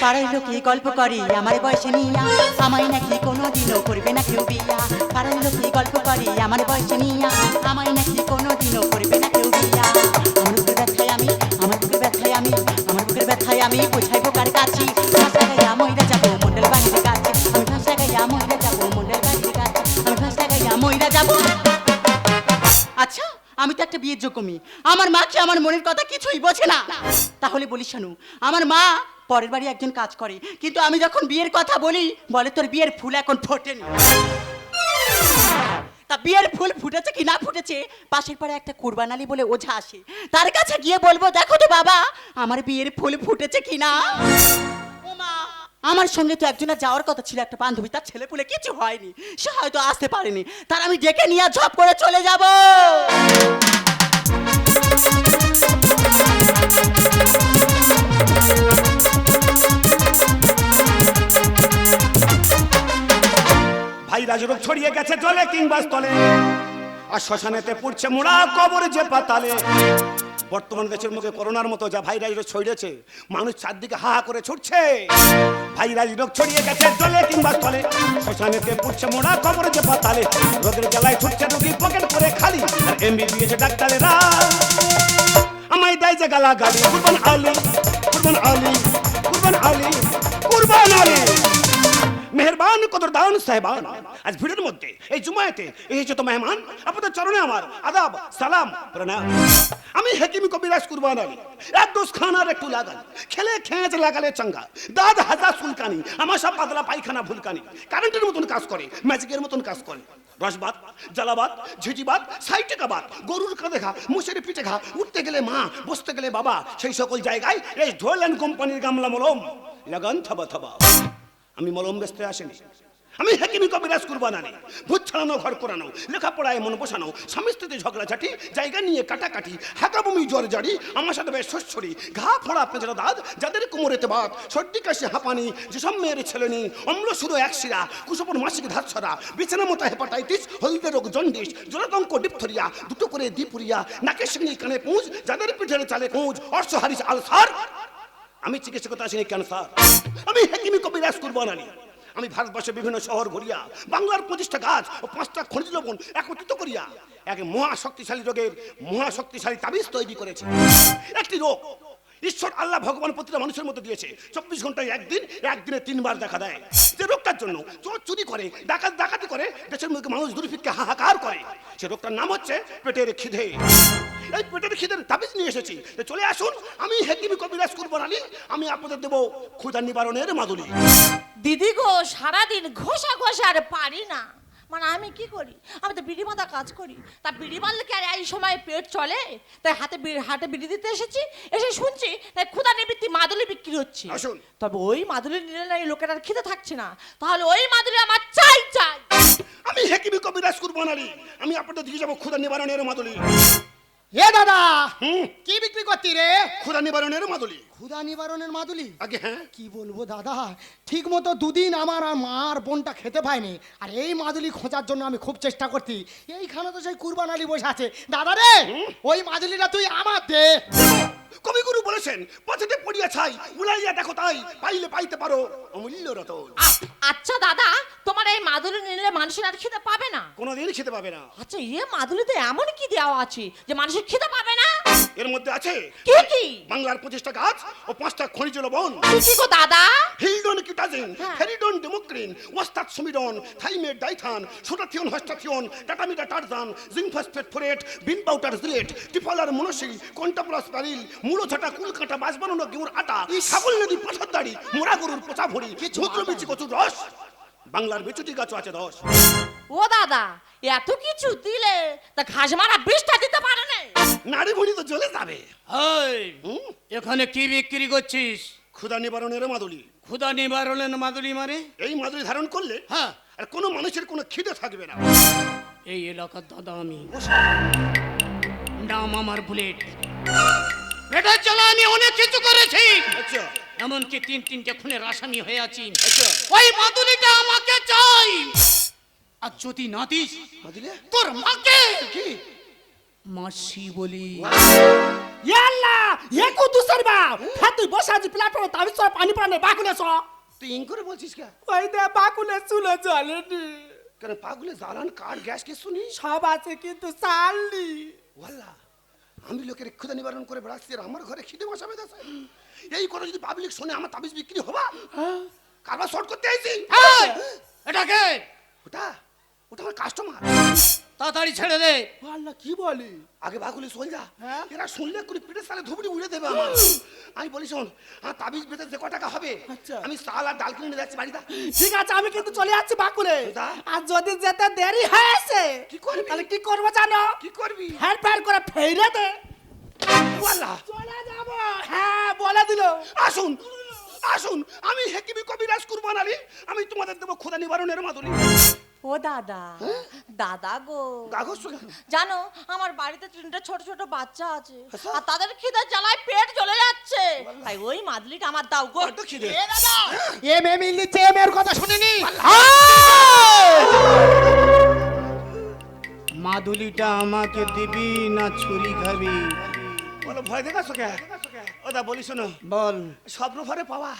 পাড়ার লোকে গল্প করে আমার বয়সে নিয়া আমায় নাকি কোনোদিনও করবে না কেউ বিয়া। পাড়ার লোকে গল্প করে আমার বয়সে নিয়া আমায় নাকি কোনোদিনও করবে না কেউ বিয়া। আমার বুকের ব্যথায় আমি বোঝাইবো কার কাছে। ভাষা গাইয়া মইরা যাবো মন্ডল বাহিনীর কাছে, আমি ভাষা গাইয়া মইরা যাবো মন্ডল বাহিনীর কাছে, আমি ভাষা গাইয়া মইরা যাবো। আচ্ছা, আমি তো একটা বিয়ের যোগ্য মেয়ে, আমার মা কি আমার মনের কথা কিছুই বোঝে না? তাহলে বলি শোনো, আমার মা পরের বাড়ি একজন কাজ করে, কিন্তু আমি যখন বিয়ের কথা বলি বলে তোর বিয়ের ফুল এখন ফোটেনি। তা বিয়ের ফুল ফুটেছে কি না ফুটেছে পাশের পাড়ে একটা কুরবান আলী বলে ওঝা আসে, তার কাছে গিয়ে বলবো দেখো তো বাবা আমার বিয়ের ফুল ফুটেছে কি না। ও মা, আমার সঙ্গে তো একজনের যাওয়ার কথা ছিল, একটা বান্ধবী, তার ছেলে পুলে কিছু হয়নি, সে হয়তো আসতে পারেনি, তার আমি ডেকে নিয়ে ঝপ করে চলে যাব। ভাই রাজরোগ ছড়িয়ে গেছে জলে কিংবা স্থলে, আর শ্মশানেতে পড়ছে মোড়া কবর যে পাতালে। বর্তমান দেশের মুখে করোনার মতো যা ভাইরাস রোগ ছড়িয়েছে, মানুষ চারদিকে হা হা করে ছুটছে। ভাইরাস রোগ ছড়িয়ে গেছে জলে কিংবা স্থলে, শ্মশানেতে পড়ছে মোড়া কবর যে পাতালে। রোগের জ্বালায় ছুটছে রোগী পকেট করে খালি, আর এমবিবিএস ডাক্তারেরা আমায় দেয় যে গালাগালি। কুরবান আলী, কুরবান আলী, কুরবান আলী, কুরবান আলী। মেহরবান কদরদান সাহেবান, আজ ভিড়ের মধ্যে এই জুমায়েতে এই যত মেহমান, আপনাদের চরণে আমার আদাব সালাম প্রণাম। আমি হাকিমি কবিরাজ কুরবান আলী, এক দোষ খানার একটু লাগান, খেলে খেঁচ লাগালে চাঙ্গা, দাঁত হাজার চুলকানি, আমার সব পাতলা পায়খানা ভুলকানি, কারেন্টের মতন কাজ করে, ম্যাজিকের মতন কাজ করে। রসবাত, জ্বালাবাত, ঝিটিবাত, সাইটেকাবাত, গরুর কাঁধে ঘা, মুষের পিঠে ঘা, উঠতে গেলে মা, বসতে গেলে বাবা, সেই সকল জায়গায় এই ঢোল অ্যান্ড কোম্পানির গামলা মলম লাগান থাবা থাবা। আমি মলম বেচতে আসেনি, আমি হাকিমি কবিরাজ কুরবান আলী। ভূত ছাড়ানো, ঘর করানো, লেখাপড়ায় মন বসানো, স্বামী স্ত্রীতে ঝগড়াঝাটি, জায়গা নিয়ে কাটাকাটি, হাঁকাবুমি জ্বর জারি, আমার সাথে বেশ শস্যরি, ঘা ফোড়া পেঁচড়া দাঁত, যাদের কোমরেতে বাত, সর্দি কাশি হাঁপানি, যেসব মেয়ের ছেলে নেই, অম্ল শুরু এক শিরা, কুসপন মাসিক ধাত ছড়া, বিছানা মতো হেপাটাইটিস, হলদে রোগ জন্ডিস, জলাতঙ্ক ডিপথরিয়া, দুটো করে দিপুরিয়া, নাকের সিংড়ি কানে পুঁজ, যাদের পিঠের চালে কুঁজ, অর্শহারিস আলসার। আমি চিকিৎসকতা আসিনি ক্যান্সার, আমি হাকিমি কবিরাজ কুরবান আলী। আমি ভারতবর্ষের বিভিন্ন শহর ঘুরিয়া বাংলার 25টা গাছ ও 5টা খনিজ লবণ একত্রিত করিয়া এক মহাশক্তিশালী রোগের মহাশক্তিশালী তাবিজ তৈরি করেছি। একটি রোগ ঈশ্বর আল্লাহ ভগবান প্রতিটা মানুষের মধ্যে দিয়েছে, 24 ঘন্টায় একদিন, একদিনে 3 বার দেখা দেয়। যে রোগটার জন্য চোর চুরি করে, ডাকাতি করে, দেশের মধ্যে মানুষ দুর্ভিক্ষে হাহাকার করে, সে রোগটার নাম হচ্ছে পেটের খিদে। এই পেটের খিদের তাবিজ নিয়ে এসেছি, চলে আসুন, আমি হাকিমি কবিরাজ কুরবান আলী। আমি আপনাদের দেবো ক্ষুধা নিবারণের মাদুলি। দিদি গো, সারাদিন ঘষা ঘষা আর পারি না, মানে আমি কি করি, আমি তো বিড়ি বাঁধা কাজ করি, তা বিড়ি বাঁধলে কি আর এই সময় পেট চলে? তাই হাতে বিড়ি দিতে এসেছি, এসে শুনছি তাই ক্ষুধা নিবৃত্তি মাদুলি বিক্রি হচ্ছে। তবে ওই মাদুলি নিলে না লোকের আর খিদে থাকছে না, তাহলে ওই মাদুলি আমার চাই চাই। আমি হাকিমি কবিরাজ কুরবান আলী, আমি আপনাদের দিয়ে যাবো ক্ষুধা নিবারণের মাদুলি। এ দাদা, কি বিক্রি করতি রে? ক্ষুধা নিবারণের মাদুলি। ক্ষুধা নিবারণের মাদুলি? আগে হ্যাঁ, কি বলবো দাদা, ঠিক মতো দুদিন আমার আর মা আর বোনটা খেতে পায়নি, আর এই মাদুলি খোঁজার জন্য আমি খুব চেষ্টা করছি। এইখানে তো সেই কুরবান আলী বসে আছে। দাদা রে, ওই মাদুলিটা তুই আমার দে। কবিগুরু বলেছেন, পথেতে পড়িয়া ছাই, উলাইয়া দেখো তাই, পাইলে পাইতে পারো অমূল্য রতন। আচ্ছা দাদা, তোমার এই মাদুলি নিলে মানুষের আর খিদে পাবে না? কোনোদিন খেতে পাবে না। আচ্ছা, এ মাদুলিতে এমন কি দেওয়া আছে যে মানুষের খিদে পাবে না? এর মধ্যে আছে কি কি? বাংলার 25টা গাছ ও 5টা খনিজ লবণ। কি গো দাদা? হিলডন কিউটাজিন, ফেরিডন ডেমোক্রিন, ওয়াস্তাদ সুমিডন, থাইমেট ডাইথান, সোটাথিয়ন হস্টাথিয়ন, টাটামিটা টারজান, জিঙ্ক ফসফেট ফোরেট, বিন পাউডার জিলেট, টিফলার মনসি, কন্টাপ্লাস প্যারিল, মূলো ঝাঁটা কুলকাটা, বাস বানানো গেউর আটা, ছাগল নদী পাথর দাড়ি, মোরা গরুর পচা ভরি, ছুদ্র বিচি কচুর রস, বাংলার বিচুটি গাছও আছে 10। ও দাদা, এত কিছু দিলে তা ঘাস মারা 20টা দিতে পারে না? নারী ভুঁড়ি তো জ্বলে যাবে। এখানে কি বিক্রি করছিস? ক্ষুধা নিবারণের মাদুলি। ক্ষুধা নিবারণের মাদুলি মানে? এই মাদুলি ধারণ করলে হ্যাঁ, আর কোনো মানুষের কোনো খিদে থাকবে না। এই এলাকার দাদা আমি, নাম আমার বুলেট। এটার জ্বালা আমি অনেক কিছু করেছি, আচ্ছা এমনকি 3-3টে খুনের আসামি হয়ে আছি। আচ্ছা, ওই মাদুলিটা আমাকে চাই, আর যদি না দিস মাদুলি তোর মাকে কি মাসি বলি। আল্লাহ, একু দুসর বাপ হ্যাঁ তুই বসে আছিস প্ল্যাটফর্মে তাবিজ সব পানি পানে বাকুলে স তুই ইং করে বলছিস কে? ওই দে বাকুলে চুলো জ্বলেনি কেন পাগুলে জ্বালান কাঠ গ্যাস কে শুনি? সব আছে কিন্তু চালনি ওয়াল্লা, আমি লোকের ক্ষুধা নিবারণ করে বেড়াচ্ছি আর আমার ঘরে খিদে বসাবে দেশে। এই করে যদি পাবলিক শোনে আমার তাবিজ বিক্রি হবা, কারবার শর্ট করতে আইছি। এই, এটা কে? ওটা ওটা আমার কাস্টমার। তাড়াতাড়ি ছেড়ে দে। আল্লাহ কি বলি আগে বাগুলি শোন যা, হ্যাঁ? এরা শুনলে করে পিঠে সালে ধুবড়ি উড়ে দেবে আমার। আমি বলি শোন, আমার তাবিজ বেঁধে যে ক টাকা হবে, আচ্ছা। আমি চাল আর ডাল কিনে নিয়ে যাচ্ছি বাড়িতে। ঠিক আছে আমি কিন্তু চলে যাচ্ছি বাকুলে দা। আর যদি যেতে দেরি হয়েছে কি করবি? তাহলে কি করবো জানো কি করবি? ফের ফের করে ফেরে দে ওয়াল্লা, চলে যাব হ্যাঁ বলে দিল আসুন আসুন, আমি হেকিমি কবিরাজ কুরবান আলী, আমি তোমাদের দেবো ক্ষুধা নিবারণের মাদুরি। ও দাদা, দাদা গো, কাগজ তো কেন? জানো আমার বাড়িতে 3টে ছোট ছোট বাচ্চা আছে আচ্ছা। আর তাদের খিদে জ্বালায় পেট জ্বলে যাচ্ছে, তাই ওই মাদুলিটা আমার দাও গো। বড্ড খিদে। এ দাদা, এ মে মিলছে মেয়ের কথা শুনিনি মাদুলিটা আমাকে দিবি না ছুরি খাবি? বলো ভয় দেখাচ্ছ কে? ওদা বলি শোনো, বল। স্বপ্ন ভরে পাওয়া,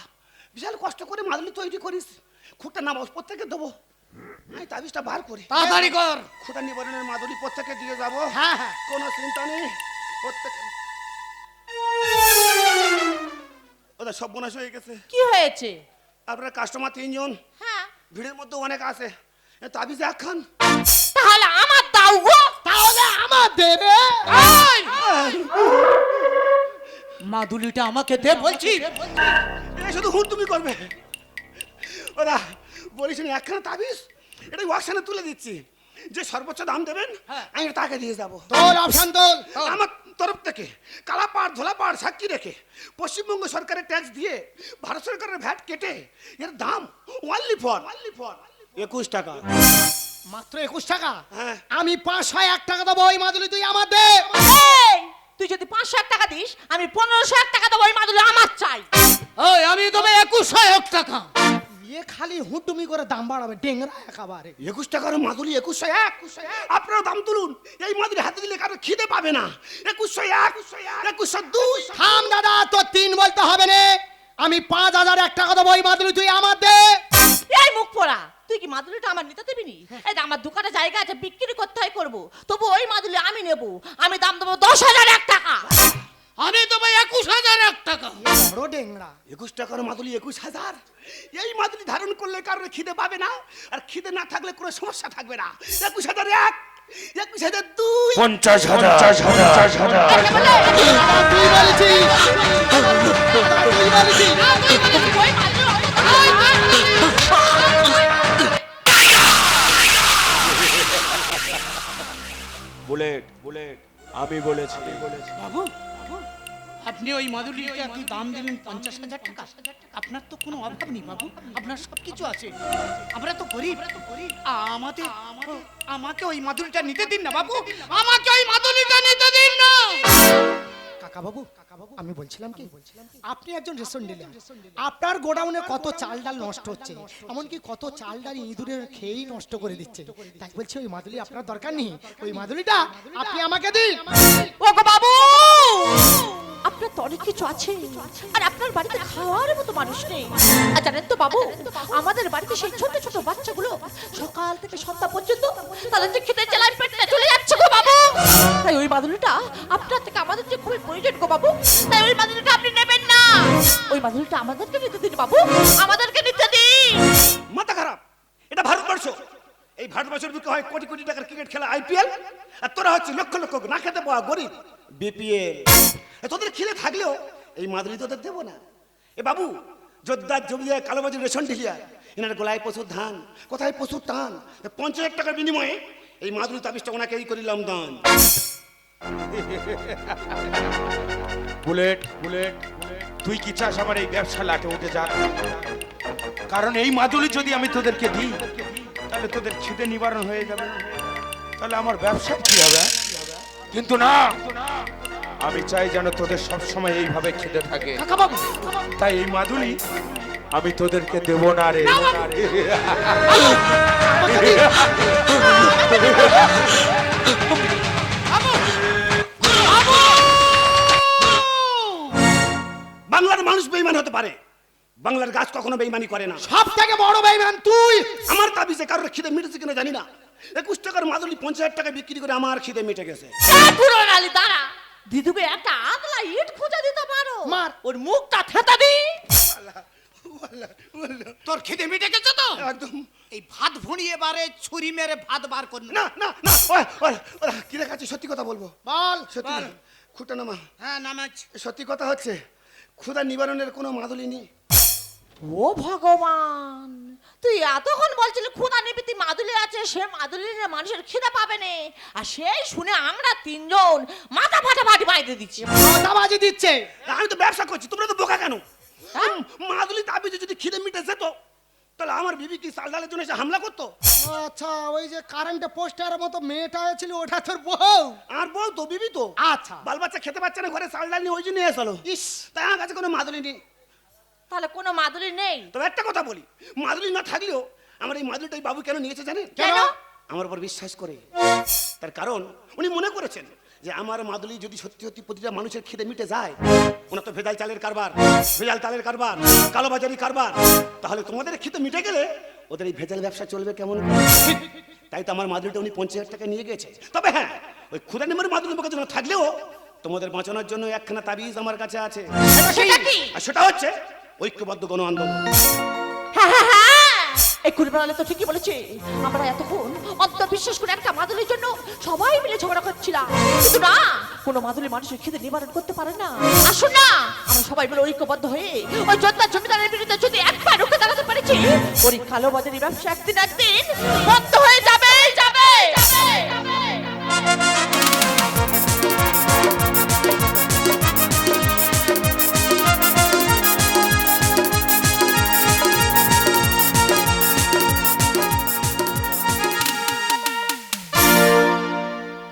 বিশাল কষ্ট করে মাদুলি তৈরি করিস, খুঁটটা নামাজ প্রত্যেকে দেবো, আমি তাবিজটা বার করি। তাড়াতাড়ি কর। ক্ষুধা নিবারণের মাদুলি প্রত্যেকে দিয়ে যাবো, হ্যাঁ হ্যাঁ কোনো চিন্তা নেই। প্রত্যেকে ওদা সব বোনাস হয়ে গেছে। কি হয়েছে? আপনার কাস্টমার 3 জন, হ্যাঁ, ভিড়ের মধ্যে অনেক আছে, এ তাবিজ একখান। তাহলে আমার দাও গো। তাহলে আমার দেবে এই! মাদুলিটা আমাকে দে বলছি। এটা শুধু হুন তুমি করবে। ওরা বলিস একখানা তাবিজ, এটা ওয়াকশানে তুলে দিচ্ছি, যে সর্বোচ্চ দাম দেবেন আমি তাকে দিয়ে যাবো। তোর অপশন তোল আমার তরফ থেকে কালাপাড় ধোলাপাড় সাক্ষী রেখে পশ্চিমবঙ্গ সরকারের ট্যাক্স দিয়ে ভারত সরকারের ভ্যাট কেটে এর দাম অনলি ফর 21 টাকা। মাত্র 21 টাকা হ্যাঁ। আমি 501 টাকা দেবো ওই মাদুলি তুই আমার দে এই, তুই যদি 500 টাকা দিস আমি 1500 টাকা দেবো, ওই মাদুলি আমার চাই। ওই আমি তবে 2100 টাকা। এ খালি হুটুমি করে দাম বাড়াবে ডেংরা একেবারে 21 টাকার মাদুলি 2101। আপনারা দাম তুলুন, এই মাদুলি হাতে দিলে কারো খিদে পাবে না। 2101, 2102। থাম দাদা তোর 3 বলতে হবে না, আমি 5001 টাকা দেবো ওই মাদুলি তুই আমার দে এই মুখ পোড়া, তুই কি মাদুলিটা আমার নিতে দিবি নি? এই যে আমার দোকানে জায়গা আছে, বিক্রি করতে হয় করবো, তবু ওই মাদুলি আমি নেব, আমি দাম দেবো 10,001 টাকা। আমি তবে 21,000 টাকা। বড় ডেংরা 21 টাকার মাদুলি 21,000। এই মাদুলি ধারণ করলে কারোর খিদে পাবে না, আর খিদে না থাকলে কোনো সমস্যা থাকবে না। 21,001, 21,002। 50,000 তুই বলেছিস তুই বলেছিস ওই মাদুলি বুলেট আমি বলেছি। বাবু, আপনি ওই মাদুলিকে কি দাম দিলেন 50,000 টাকা? আপনার তো কোনো অভাব নেই বাবু, আপনার সব কিছু আছে। আমরা তো গরিব। আমাকে ওই মাদুলিটা নিতে দিন না বাবু, আমাকে ওই মাদুলিটা নিতে দিন না। কাকা বাবু আমি বলছিলাম কি আপনি একজন রেশন ডিলার, আপনার গোডাউনে কত চাল ডাল নষ্ট হচ্ছে, এমনকি কত চাল ডাল ইঁদুরের খেয়েই নষ্ট করে দিচ্ছে, তাই বলছি ওই মাদুলি আপনার দরকার নেই, ওই মাদুলিটা আপনি আমাকে দিন। ও গো বাবু, আপনার তো অনেক কিছু আছে আর আপনার বাড়িতে খাওয়ার মতো মানুষ নেই। আর জানেন তো বাবু, আমাদের বাড়িতে সেই ছোট ছোট বাচ্চাগুলো সকাল থেকে সন্ধ্যা পর্যন্ত তাদের যে খেতে জ্বালায় পেটে চলে যাচ্ছে গো বাবু, তাই ওই মাদুলিটা আপনার থেকে আমাদের যে খুবই প্রয়োজন গো বাবু, তাই ওই মাদুলিটা আপনি নেবেন না, ওই মাদুলিটা আমাদেরকে নিতে দিন বাবু, আমাদেরকে নিতে দিন। মাথা খারাপ, এটা ভারতবর্ষ, এই ভারতবর্ষের বুকে হয় কোটি কোটি টাকার ক্রিকেট খেলা IPL, আর তোরা হচ্ছে লক্ষ লক্ষ না খেতে পাওয়া গরিব BPL। তোদের খিদে থাকলেও এই মাদুলি তোদের দেবো না। এ বাবু, জোরদার জমিদার কালোবাজার রেশন ঢিলিয়া, এনার গলায় প্রচুর ধান, কোথায় প্রচুর টান, 50,000 টাকার বিনিময়ে এই মাদুলি তাবিজটা ওনাকে এই করিলাম দান। বুলেট তুই কি চাস আমার এই ব্যবসা লাটে উঠে যাক? কারণ এই মাদুলি যদি আমি তোদেরকে দিই তাহলে তোদের খিদে নিবারণ হয়ে যাবে, তাহলে আমার ব্যবসা কি হবে? কিন্তু না, আমি চাই যেন তোদের সব সময় এইভাবে খিদে থাকে। তাই এই মাদুলি আমি তোদেরকে দেব না রে। বাংলার গাছ কখনো বেইমানি করে না। সব থেকে বড় বেইমান তুই। আমার তাবিজে কারোর খিদে মিটেছে কিনা জানি না, 21 টাকার মাদুলি 50,000 টাকা বিক্রি করে আমার খিদে মিটে গেছে। পুরো নালি দাঁড়া, দিদুকে একটা আদলা ইট খুঁজে দিতে পারো। মার। ওর মুখটা থেতা দি। তোর খিদে মিটে গেছে তো? একদম। এই ভাত ভুঁড়িয়ে বারে ছুরি মেরে ভাত বার কর না না না, ওরা কি দেখাচ্ছে, সত্যি কথা বলবো। বল। সত্যি বল। খুঁটা নামা। হ্যাঁ নামাজ। সত্যি কথা হচ্ছে ক্ষুধা নিবারণের কোনো মাদুলি নেই। ও ভগবান, তুই এতক্ষণ বলছিলি ক্ষুধা নিবৃত্তি মাদুলি আছে, সে মাদুলি নিয়ে মানুষের খিদে পাবে না, আর সেই শুনে আমরা তিনজন মাথা ফাটাফাটি বাইরে দিচ্ছি। দাবাজি দিচ্ছে। আমি তো ব্যবসা করছি, তোমরা তো বোকা কেন? হ্যাঁ? মাদুলি তাবিজে যদি খিদে মিটে যেত তাহলে আমার বিবি কি চাল ডালের জন্য এসে হামলা করতো? আচ্ছা, ওই যে কারেন্টে পোস্টারের মতো মেয়েটা ছিল ওটা তোর বউ? আর বউ তো, বিবি তো। আচ্ছা। বাল বাচ্চা খেতে পাচ্ছে না, ঘরে চাল ডাল নিয়ে ওই জন্য এসলো। ইস। তাই আমার কাছে কোনো মাদুলি নেই। তাহলে কোনো মাদুলি নেই? তবে একটা কথা বলি, মাদুলি না থাকলেও আমার এই মাদুলিটা এই বাবু কেন নিয়েছে জানেন? কেন? আমার উপর বিশ্বাস করে। তার কারণ উনি মনে করেছেন যে আমার মাদুলি যদি সত্যি সত্যি প্রতিটা মানুষের খিদে মিটে যায়, ওনার তো ভেজাল চালের কারবার, ভেজাল তালের কারবার, কালোবাজারি কারবার, তাহলে তোমাদের খিদে মিটে গেলে ওদের এই ভেজাল ব্যবসা চলবে কেমন করে? তাই তো আমার মাদুলিটা উনি 50,000 টাকা নিয়ে গেছে। তবে হ্যাঁ, ওই ক্ষুদা নেমের মাদুলি আমার কাছে না থাকলেও তোমাদের বাঁচানোর জন্য একখানা তাবিজ আমার কাছে আছে। সেটা কি? আর সেটা হচ্ছে ঐক্যবদ্ধ গণ আন্দোলন। হ্যাঁ হ্যাঁ হ্যাঁ, এই কুড়িপাড়ালে তো ঠিকই বলেছে। আমরা এতক্ষণ অন্তর্বিশ্বাস করে একটা মাদুলির জন্য সবাই মিলে ঝগড়া করছিলাম, কিন্তু না, কোনো মাদুলি মানুষের খিদে নিবারণ করতে পারে না। আসুন না, আমরা সবাই মিলে ঐক্যবদ্ধ হয়ে ওই যোদ্ধা জমিদারের বিরুদ্ধে যদি একবার রুখে দাঁড়াতে পারেছি, ওই কালো বাজারি ব্যবসা একদিন একদিন বন্ধ হয়ে যাবে যাবে যাবে।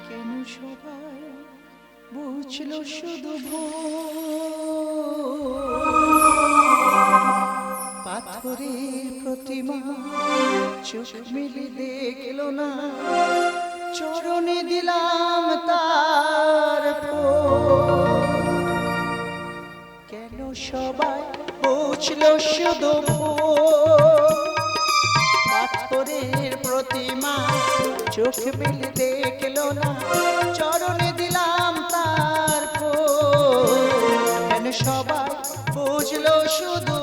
কেন সবাই বুঝল শুধু পাথরের প্রতিমা চোখ মেলে দেখল না, চরণে দিলাম তার কেন সবাই বুঝল শুধু পাথরের প্রতিমা চোখ মেলে দেখল না, চরণে দিলাম তার কেন সবাই বুঝলো শুধু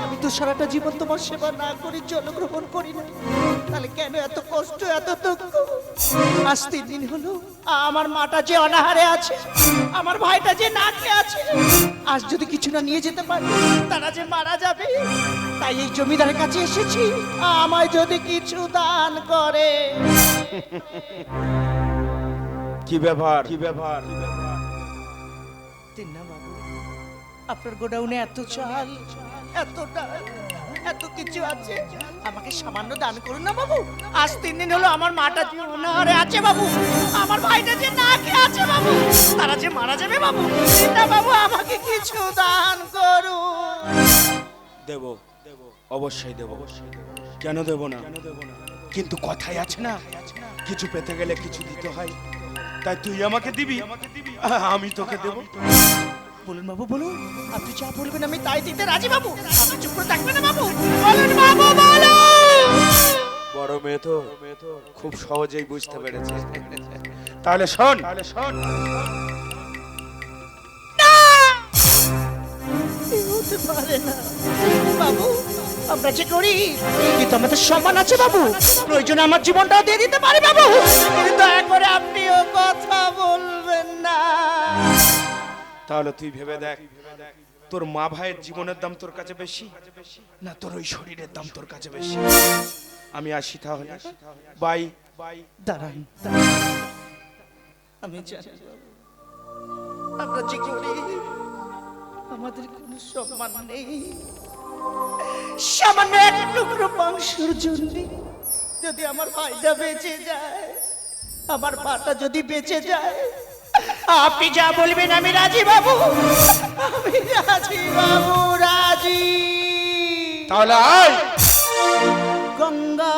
আমি তো সারাটা জীবন তোমার সেবা না করি, জলগ্রহণ করি না, তাহলে কেন এত কষ্ট এত দুঃখ? আজ 3 দিন হলো আমার মাটা যে অনাহারে আছে, আমার ভাইটা যে না খেয়ে আছে, আজ যদি কিছু না নিয়ে যেতে পারি তারা যে মারা যাবে। তাই এই জমিদারের কাছে এসেছি, আমায় যদি কিছু দান করে। কি ব্যাপার, কি ব্যাপার? তিন্না বাবু, আপনার গোডাউনে এত চাল, এত ডাল, এত কিছু আছে, আমাকে সামান্য দান করুন না বাবু। আজ 3 দিন হলো আমার মাটা যে অনাহারে আছে বাবু, আমার ভাইটা যে না খেয়ে আছে বাবু, তারা যে মারা যাবে বাবু। তিন্না বাবু, আমাকে কিছু দান করুন। দেব, অবশ্যই দেব, কেন দেব না? কিন্তু কথাই আছে না, কিছু পেতে গেলে কিছু দিতে হয়। তাই তুই আমাকে দিবি, আমি তোকে দেব। বলুন বাবু, বলুন, আপনি যা বলবেন আমি তাই দিতে রাজি বাবু। আপনি চুপ করে থাকবেন না বাবু, বলুন বাবু বলুন। বড় মেয়ে তো খুব সহজেই বুঝতে পেরেছে। তাহলে শোন, হতে পারে না বাবু, আমরা যে করি কিন্তু আমাদের সম্মান আছে বাবু, প্রয়োজনে আমার জীবনটাও দিয়ে দিতে পারি বাবু, কিন্তু দয়া করে আপনিও কথা বলবেন না। তাহলে তুই ভেবে দেখ, তোর মা ভাইয়ের জীবনের দাম তোর কাছে বেশি না তোর ওই শরীরের দাম তোর কাছে বেশি? আমি আসি তাহলে, বাই। দাঁড়ান, আমি জানি আমরা যে করি আমাদের কোনো সম্মান নেই, সামান্য এক টুকরো মাংসের জন্য যদি আমার ভাইটা বেঁচে যায়, আমার পাটা যদি বেঁচে যায়, আপনি যা বলবেন আমি রাজি বাবু, আমি রাজি বাবু, রাজি। তাহলে আয়। গঙ্গা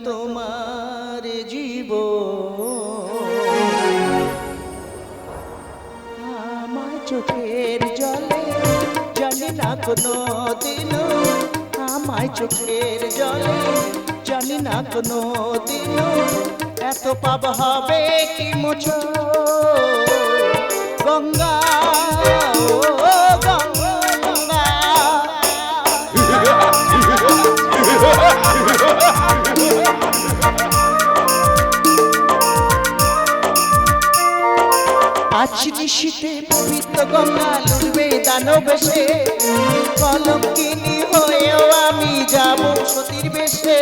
তোমার জীব আমার চোখের জলে জানি না কোনো দিন আমার চোখের জলে জানি না কোনো দিন এত পাপ হবে কি মুছো গঙ্গা ও গঙ্গা আজ নিশীতে পবিত্র গঙ্গা লুটবে দানব সে কলঙ্কিনী হয়েও আমি যাব সতীর বেশে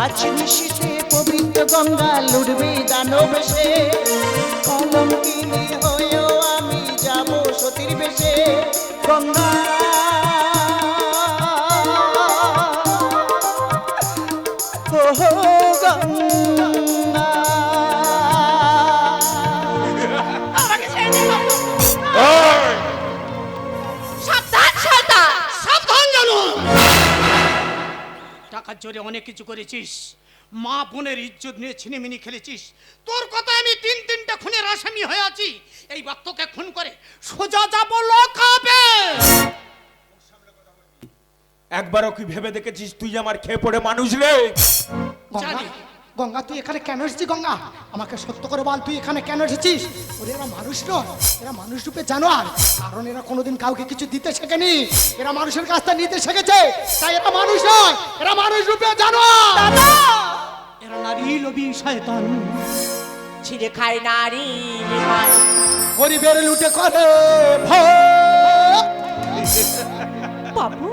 আজ নিশীতে পবিত্র গঙ্গা লুটবে দানব সে কলঙ্কিনী হয়েও আমি যাব সতীর বেশে গঙ্গা সাবধান শয়তান! সাবধান জানো টাকার জোরে অনেক কিছু করেছিস মা বোনের ইজ্জত নিয়ে ছিনিমিনি খেলেছিস তোর কথা আমি তিনটা খুনের আসামি হয়ে আছি এইবার তোকে খুন করে সোজা যাবো লোকাবে একবারও কি ভেবে দেখেছিস তুই আমার খেয়ে পড়ে মানুষ রে? গঙ্গা গঙ্গা তুই এখানে কেন এসেছিস গঙ্গা আমাকে সত্য করে বল তুই এখানে কেন এসেছিস ওরে এরা মানুষ নয় এরা মানুষ রূপে জানোয়ার কারণ এরা কোনোদিন কাউকে কিছু দিতে শেখেনি এরা মানুষের কাছ থেকে নিতে শিখেছে তাই এরা মানুষ নয় এরা মানুষ রূপে জানোয়ার এরা নারী লোভী শয়তান ছিঁড়ে খায় নারী মান। গরিবের লুটে করে ভোগ বাবু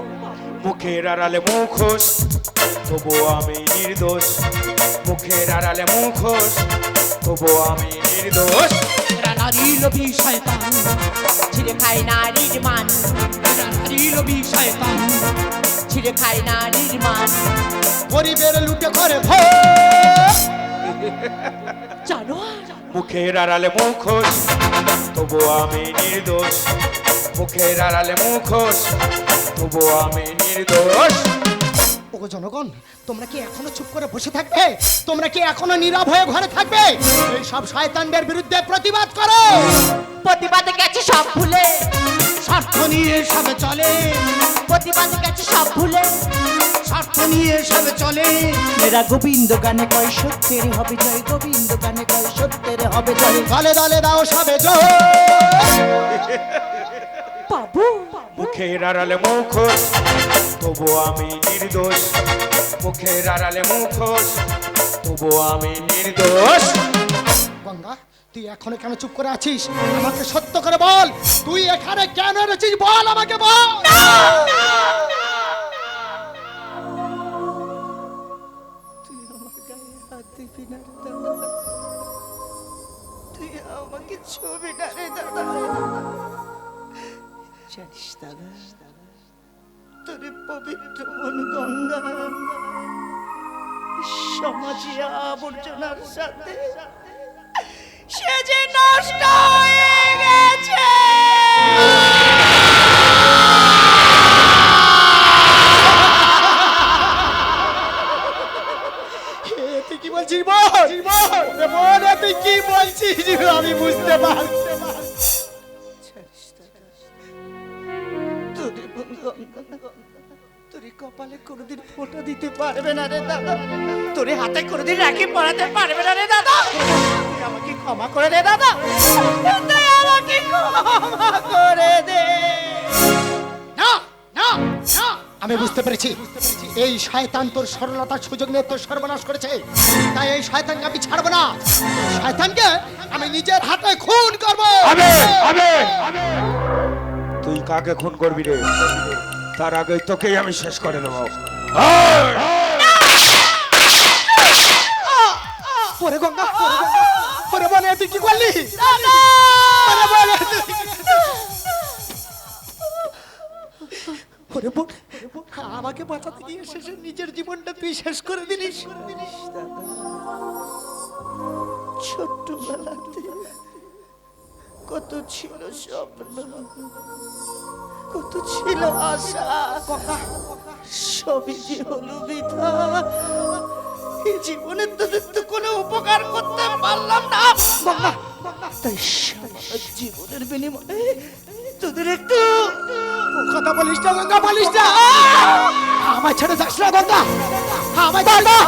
মুখের আড়ালে মুখোশ তবু আমি নির্দোষ মুখের আড়ালে মুখোশ তবু আমি নির্দোষ এরা নারী লোভী শয়তান ছিঁড়ে খায় নারীর মান এরা নারী লোভী শয়তান ছিঁড়ে খায় নারীর মান। গরিবের লুটে করে ভোগ জানোয়ার মুখের আড়ালে মুখোশ তবু আমি নির্দোষ মুখের আড়ালে মুখোশ তবু আমি নির্দোষ ওগো জনগণ তোমরা কি এখনো চুপ করে বসে থাকবে তোমরা কি এখনো নীরব হয়ে ঘরে থাকবে এই সব শয়তানদের বিরুদ্ধে প্রতিবাদ করো প্রতিবাদে গেছে সব ভুলে স্বার্থ নিয়ে সবে চলে প্রতিবাদে গেছে সব ভুলে স্বার্থ নিয়ে সবে চলে মেরা গোবিন্দ গানে কয় সত্যের হবে জয় গোবিন্দ গানে কয় সত্যের হবে জয় দলে দলে দাও সবে জয় বাবু মুখের আড়ালে মুখোশ তবু আমি নির্দোষ মুখের আড়ালে মুখোশ তবু আমি নির্দোষ গঙ্গা তুই এখনো কেন চুপ করে আছিস আমাকে সত্য করে বল তুই এখানে কেন এসেছিস বল আমাকে বল তুই আমার গায়ে হাত দিবি না রে দাদা তুই আমাকে ছবি না রে দাদা জানিস দাদা তোর পবিত্র মন গঙ্গা সমাজে আবর্জনার সাথে সে যে নষ্ট হয়ে গেছে তুই কি বলছিস বল তুই কি বলছিস আমি বুঝতে পারছি তোরে কপালে কোনোদিন ফোঁটা দিতে পারবে না রে দাদা তোরে হাতে কোনোদিন রাখি পড়াতে পারবে না রে দাদা তুই আমাকে ক্ষমা করে দে দাদা তুই আমাকে ক্ষমা করে দে না না না আমি বুঝতে পেরেছি এই শয়তান তোর সরলতার সুযোগ নিয়ে তোর সর্বনাশ করেছে তাই এই শয়তানকে আমি ছাড়বো না এই শয়তানকে আমি নিজের হাতে খুন করবো তুই কাকে খুন করবি রে তার আগে তোকেই আমি শেষ করে নেব পরে গঙ্গা পরে বলে তুই কি করলি পরে বলে পরে বল আমাকে বাঁচাতে গিয়ে শেষে নিজের জীবনটা তুই শেষ করে দিলিস ছোট্টবেলাতে কত ছিল স্বপ্ন কত ছিল আশা, সবই যে হলো বৃথা। এই জীবনে তোদের তো কোনো উপকার করতে পারলাম না, তাই সারা জীবনের বিনিময়ে তোদের একটু কথা বলিস না গঙ্গা, বলিস না। আমার ছেড়ে যাস না গঙ্গা, আমার গঙ্গা।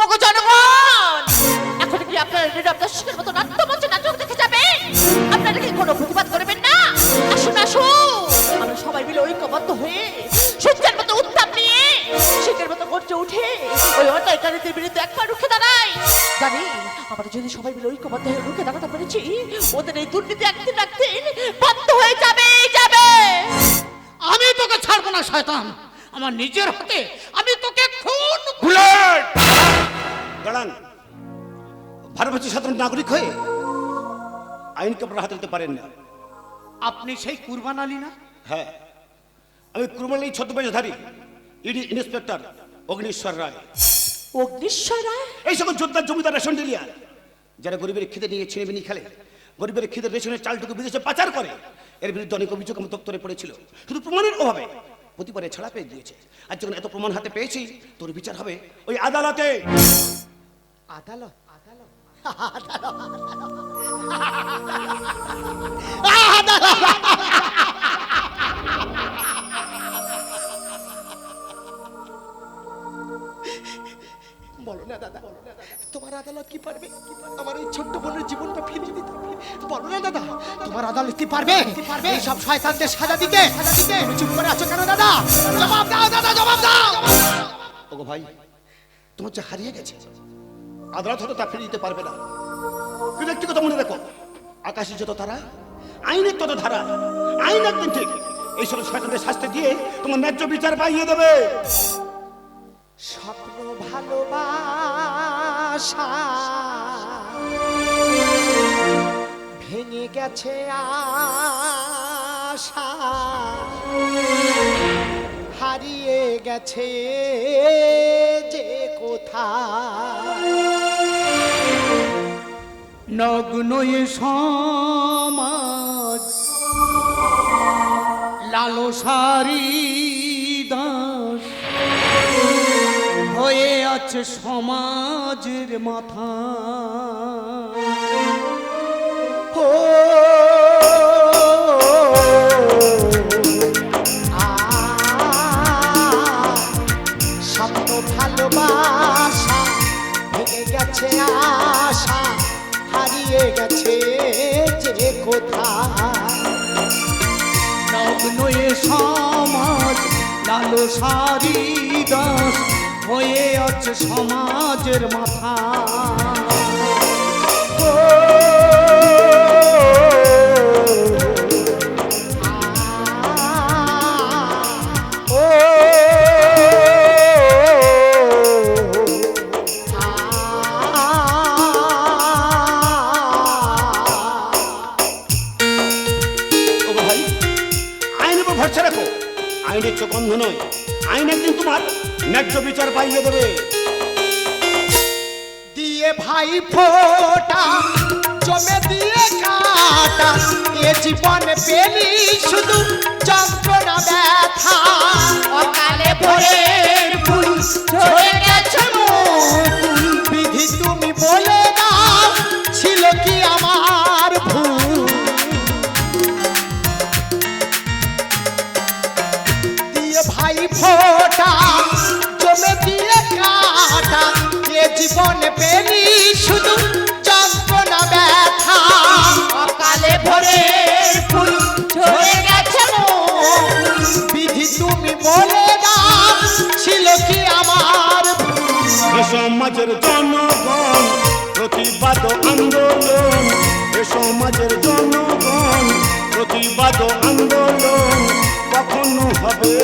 ওগো জনগণ, এখন কি আপনারা নীরব দর্শকের মতো নাট্যমঞ্চে নাটক দেখে যাবেন? আপনারা কি কোনো প্রতিবাদ করবেন না? আসুন আসুন, আমরা সবাই মিলে ঐক্যবদ্ধ হয়ে সূর্যের মতো উত্তাপ নিয়ে শীতের মতো গর্জে উঠে ওই অন্যায়কারীদের বিরুদ্ধে একবার রুখে দাঁড়াই। জানি আমরা যদি সবাই মিলে ঐক্যবদ্ধ হয়ে রুখে দাঁড়াতে পেরেছি, ওদের এই দুর্নীতি একদিন একদিন বন্ধ হয়ে যাবে। আমি তোকে ছাড়বো না শয়তান, আমার নিজের হাতে আমি তোকে খুন। বুলেট! দাঁড়ান, ভারতবর্ষের সাধারণ নাগরিক হয়ে আইনকে আপনারা হাতে নিতে পারেন না। আপনি সেই কুরবান আলী না? হ্যাঁ, আমি কুরবানি ছদ্মবেশধারী ইডি ইন্সপেক্টর অগ্নিশ্বর রায়। অগ্নিশ্বর রায়? এই সকল যোদ্ধার জমিদার রেশন ডিলিয়ার যারা গরিবের খিদে নিয়ে ছিনিমিনি খেলে, গরিবের খিদে রেশনের চালটুকু বিদেশে পাচার করে, এর বিরুদ্ধে অনেক অভিযোগ আমার দপ্তরে পড়েছিল। শুধু প্রমাণের অভাবে প্রতিবারে ছাড়া পেয়ে দিয়েছে। আর যখন এত প্রমাণ হাতে পেয়েছি, তোর বিচার হবে ওই আদালতে। আদালত, আদালত, বলো না দাদা, তোমার আদালত কি পারবে আমার ওই ছোট্ট বোনের জীবনটা ফিরিয়ে দিতে? বলো না দাদা, তোমার আদালত কি পারবে এই সব শয়তানদের সাজা দিতে? তুমি চুপ করে আছো কেন দাদা? জবাব দাও দাদা, জবাব দাও। ওগো ভাই, তোমার যে হারিয়ে গেছে, আদালত হয়তো তা ফিরিয়ে দিতে পারবে না, কিন্তু একটি কথা মনে রেখো, আকাশে যত তারা, আইনের তত ধারা। আইন একদিন ঠিক এই সব শয়তানদের শাস্তি দিয়ে তোমার ন্যায্য বিচার পাইয়ে দেবে। স্বপ্ন ভালোবাসা ভেঙে গেছে আশা, হারিয়ে গেছে যে কোথায়। নগ্ন এ সমাজ লালসারি দাস হয়ে আছে সমাজের মাথা। ও স্বপ্ন ভালোবাসা ভেঙে গেছে আশা, হারিয়ে গেছে যে কোথায়। নগ্ন এ সমাজ লালসারি দাস হয়ে আছে সমাজের মাথা। ওগো ভাই, আইনের উপর ভরসা রাখো। আইনের চোখ অন্ধ নয়, আইন একদিন তোমার ন্যায্য বিচার পাইয়ে দেবে। দিয়ে ভাই ফোটা জমে দিয়ে কাটা, এ জীবনে পেলি শুধু যন্ত্রণা ব্যথা। অকালে ভোরের ফুল ঝরে গেছে মুকুল, বিধি তুমি বলে দাও ছিল কি আমার ভুল। দিয়ে ভাই ফোটা জমে দিয়ে কাটা, এ জীবনে পেলি শুধু যন্ত্রণা ব্যথা। অকালে ভোরের ফুল ঝরে গেছে মুকুল, বিধি তুমি বলে দাও ছিল কি আমার ভুল। এ সমাজের জনগণ প্রতিবাদ আন্দোলন, এ সমাজের জনগণ প্রতিবাদ আন্দোলন কখনো হবে